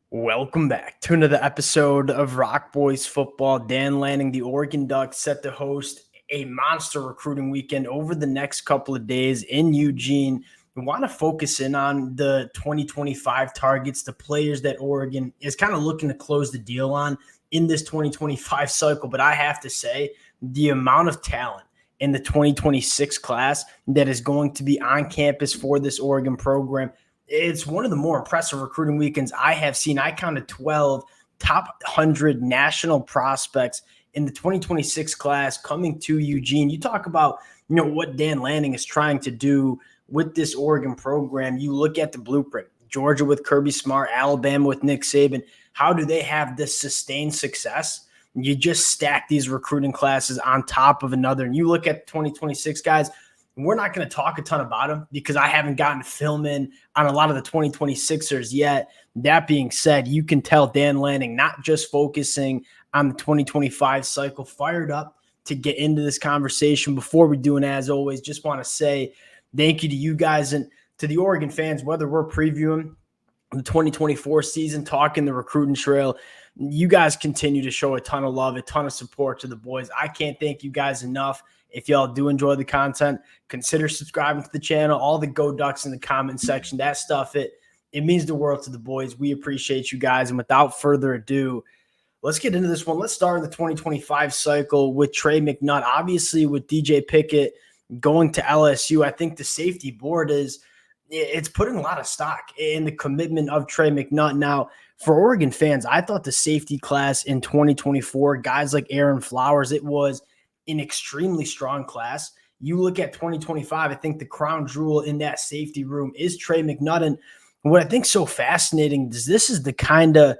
Welcome back to another episode of Rock Boys Football. Dan Lanning, the Oregon Ducks, set to host a monster recruiting weekend over the next couple of days in Eugene. We want to focus in on the 2025 targets, the players that Oregon is kind of looking to close the deal on in this 2025 cycle. But I have to say, the amount of talent in the 2026 class that is going to be on campus for this Oregon program, it's one of the more impressive recruiting weekends I have seen. I counted 12 top 100 national prospects in the 2026 class coming to Eugene. You talk about, what Dan Lanning is trying to do with this Oregon program. You look at the blueprint. Georgia with Kirby Smart, Alabama with Nick Saban. How do they have this sustained success? You just stack these recruiting classes on top of another. And you look at 2026 guys, we're not going to talk a ton about them because I haven't gotten to film in on a lot of the 2026ers yet. That being said, you can tell Dan Lanning not just focusing on the 2025 cycle, fired up to get into this conversation. Before we do, and as always, just want to say thank you to you guys and to the Oregon fans, whether we're previewing the 2024 season, talking the recruiting trail. You guys continue to show a ton of love, a ton of support to the boys. I can't thank you guys enough. If y'all do enjoy the content, consider subscribing to the channel. All the Go Ducks in the comment section, that stuff, it means the world to the boys. We appreciate you guys. And without further ado, let's get into this one. Let's start in the 2025 cycle with Trey McNutt. Obviously, with DJ Pickett going to LSU, I think the safety board it's putting a lot of stock in the commitment of Trey McNutt. Now, for Oregon fans, I thought the safety class in 2024, guys like Aaron Flowers, it was an extremely strong class. You look at 2025, I think the crown jewel in that safety room is Trey McNutt. And what I think is so fascinating is this is the kind of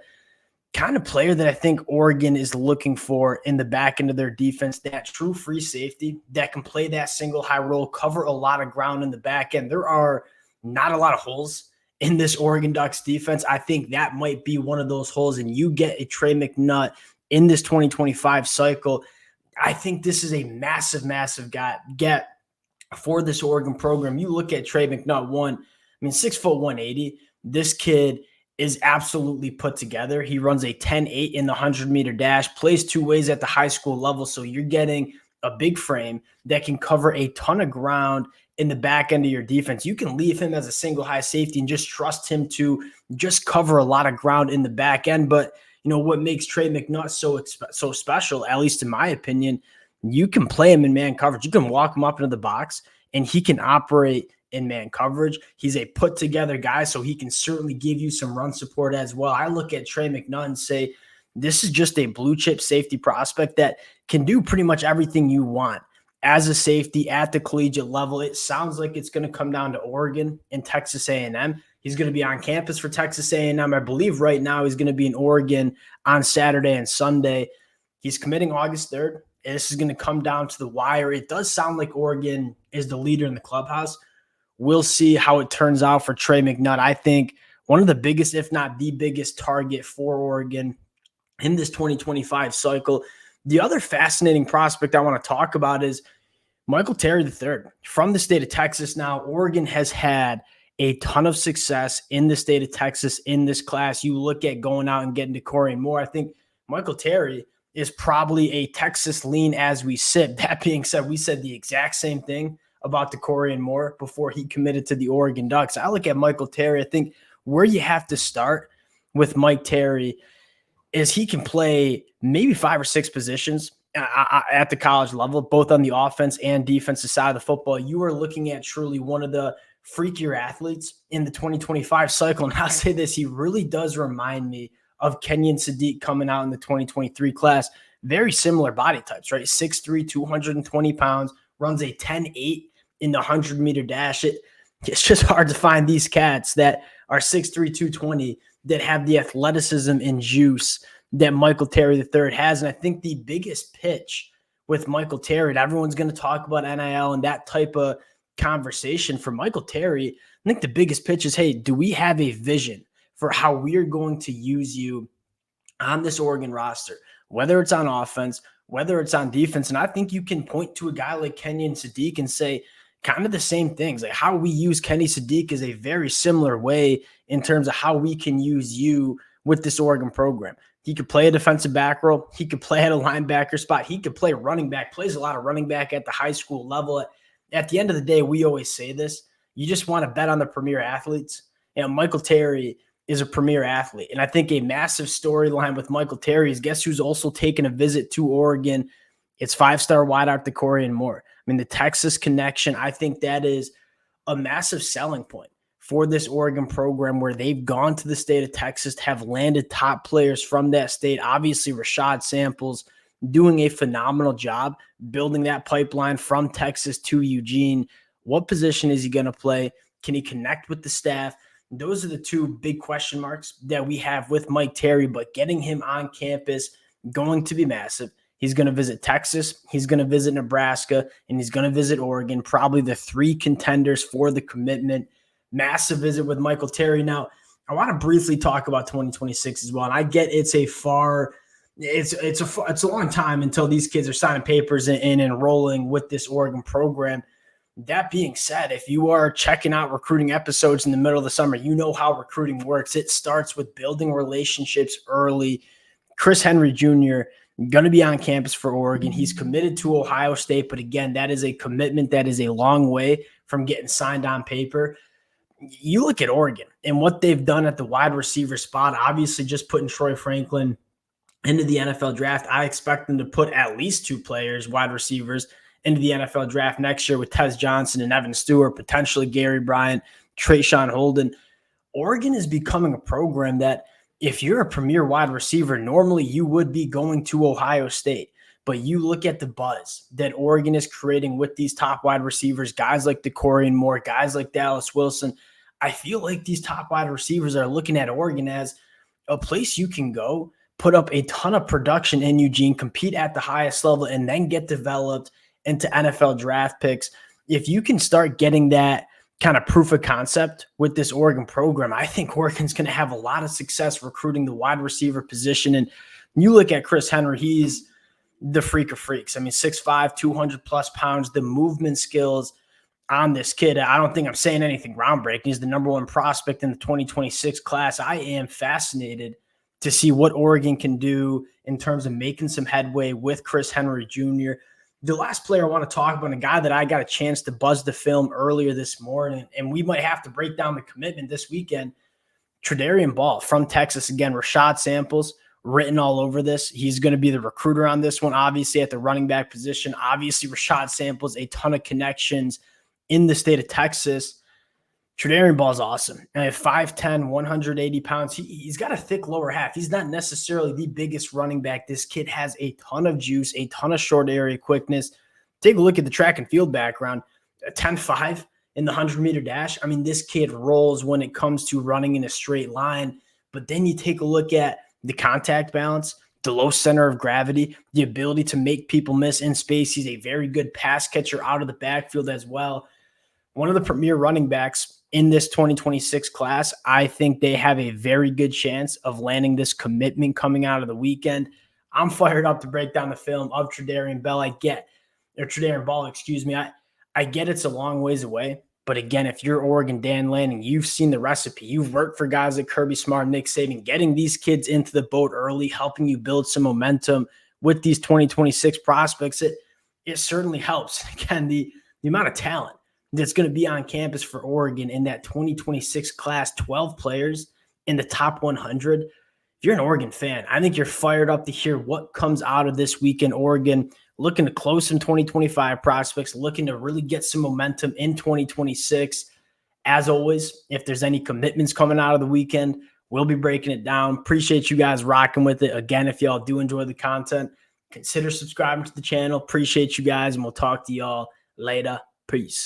player that I think Oregon is looking for in the back end of their defense, that true free safety that can play that single high role, cover a lot of ground in the back end. There are not a lot of holes in this Oregon Ducks defense. I think that might be one of those holes, and you get a Trey McNutt in this 2025 cycle. I think this is a massive, massive get for this Oregon program. You look at Trey McNutt, 6 foot 180. This kid is absolutely put together. He runs a 10.8 in the 100-meter dash, plays two ways at the high school level. So you're getting a big frame that can cover a ton of ground in the back end of your defense. You can leave him as a single high safety and just trust him to just cover a lot of ground in the back end. But what makes Trey McNutt so special, at least in my opinion, you can play him in man coverage. You can walk him up into the box, and he can operate in man coverage. He's a put-together guy, so he can certainly give you some run support as well. I look at Trey McNutt and say, this is just a blue-chip safety prospect that can do pretty much everything you want as a safety at the collegiate level. It sounds like it's going to come down to Oregon and Texas A&M. He's going to be on campus for Texas A&M. I believe right now he's going to be in Oregon on Saturday and Sunday. He's committing August 3rd. And this is going to come down to the wire. It does sound like Oregon is the leader in the clubhouse. We'll see how it turns out for Trey McNutt. I think one of the biggest, if not the biggest target for Oregon in this 2025 cycle. The other fascinating prospect I want to talk about is Michael Terry III from the state of Texas. Now, Oregon has had a ton of success in the state of Texas in this class. You look at going out and getting to Corey and Moore. I think Michael Terry is probably a Texas lean as we sit. That being said, we said the exact same thing about Corey and Moore before he committed to the Oregon Ducks. I look at Michael Terry. I think where you have to start with Mike Terry is he can play maybe 5 or 6 positions at the college level, both on the offense and defensive side of the football. You are looking at truly one of the freakier athletes in the 2025 cycle. And I'll say this, he really does remind me of Kenyon Sadiq coming out in the 2023 class. Very similar body types, right? 6'3", 220 pounds, runs a 10.8 in the 100-meter dash. It's just hard to find these cats that are 6'3", 220 that have the athleticism and juice that Michael Terry III has. And I think the biggest pitch with Michael Terry, and everyone's going to talk about NIL and that type of conversation. For Michael Terry, I think the biggest pitch is, hey, do we have a vision for how we are going to use you on this Oregon roster, whether it's on offense, whether it's on defense? And I think you can point to a guy like Kenyon Sadiq and say kind of the same things. Like how we use Kenny Sadiq is a very similar way in terms of how we can use you with this Oregon program. He could play a defensive back role. He could play at a linebacker spot. He could play running back, plays a lot of running back at the high school level. At the end of the day, we always say this. You just want to bet on the premier athletes. And Michael Terry is a premier athlete. And I think a massive storyline with Michael Terry is, guess who's also taken a visit to Oregon? It's five-star wideout Decorian Moore. I mean, the Texas connection, I think that is a massive selling point for this Oregon program, where they've gone to the state of Texas, have landed top players from that state. Obviously, Rashad Samples doing a phenomenal job building that pipeline from Texas to Eugene. What position is he going to play? Can he connect with the staff? Those are the two big question marks that we have with Mike Terry, but getting him on campus going to be massive. He's going to visit Texas, he's going to visit Nebraska, and he's going to visit Oregon, probably the three contenders for the commitment. Massive visit with Michael Terry. Now, I want to briefly talk about 2026 as well. And I get it's a long time until these kids are signing papers and enrolling with this Oregon program. That being said, if you are checking out recruiting episodes in the middle of the summer, you know how recruiting works. It starts with building relationships early. Chris Henry Jr. going to be on campus for Oregon. He's committed to Ohio State, but again, that is a commitment that is a long way from getting signed on paper. You look at Oregon and what they've done at the wide receiver spot, obviously just putting Troy Franklin into the NFL draft. I expect them to put at least two players, wide receivers, into the NFL draft next year with Tez Johnson and Evan Stewart, potentially Gary Bryant, Trayshawn Holden. Oregon is becoming a program that if you're a premier wide receiver, normally you would be going to Ohio State. But you look at the buzz that Oregon is creating with these top wide receivers, guys like Decorian Moore, guys like Dallas Wilson. I feel like these top wide receivers are looking at Oregon as a place you can go, put up a ton of production in Eugene, compete at the highest level, and then get developed into NFL draft picks. If you can start getting that kind of proof of concept with this Oregon program, I think Oregon's going to have a lot of success recruiting the wide receiver position. And you look at Chris Henry, he's the freak of freaks. I mean, 6'5", 200 plus pounds, the movement skills on this kid. I don't think I'm saying anything groundbreaking. He's the number one prospect in the 2026 class. I am fascinated to see what Oregon can do in terms of making some headway with Chris Henry Jr. The last player I want to talk about, a guy that I got a chance to buzz the film earlier this morning, and we might have to break down the commitment this weekend, Tre'Davious Ball from Texas. Again, Rashad Samples written all over this. He's going to be the recruiter on this one, obviously at the running back position. Obviously, Rashad Samples, a ton of connections in the state of Texas. Tre'Davious Ball is awesome. 5'10", 180 pounds. He's got a thick lower half. He's not necessarily the biggest running back. This kid has a ton of juice, a ton of short area quickness. Take a look at the track and field background. 10.5 in the 100-meter dash. I mean, this kid rolls when it comes to running in a straight line. But then you take a look at the contact balance, the low center of gravity, the ability to make people miss in space. He's a very good pass catcher out of the backfield as well. One of the premier running backs in this 2026 class. I think they have a very good chance of landing this commitment coming out of the weekend. I'm fired up to break down the film of Tre'Davious Ball. I get it's a long ways away. But again, if you're Oregon Dan Lanning, you've seen the recipe. You've worked for guys like Kirby Smart, Nick Saban, getting these kids into the boat early, helping you build some momentum with these 2026 prospects. It certainly helps. Again, the amount of talent that's going to be on campus for Oregon in that 2026 class, 12 players in the top 100. If you're an Oregon fan, I think you're fired up to hear what comes out of this weekend. Oregon looking to close some 2025 prospects, looking to really get some momentum in 2026. As always, if there's any commitments coming out of the weekend, we'll be breaking it down. Appreciate you guys rocking with it. Again, if y'all do enjoy the content, consider subscribing to the channel. Appreciate you guys, and we'll talk to y'all later. Peace.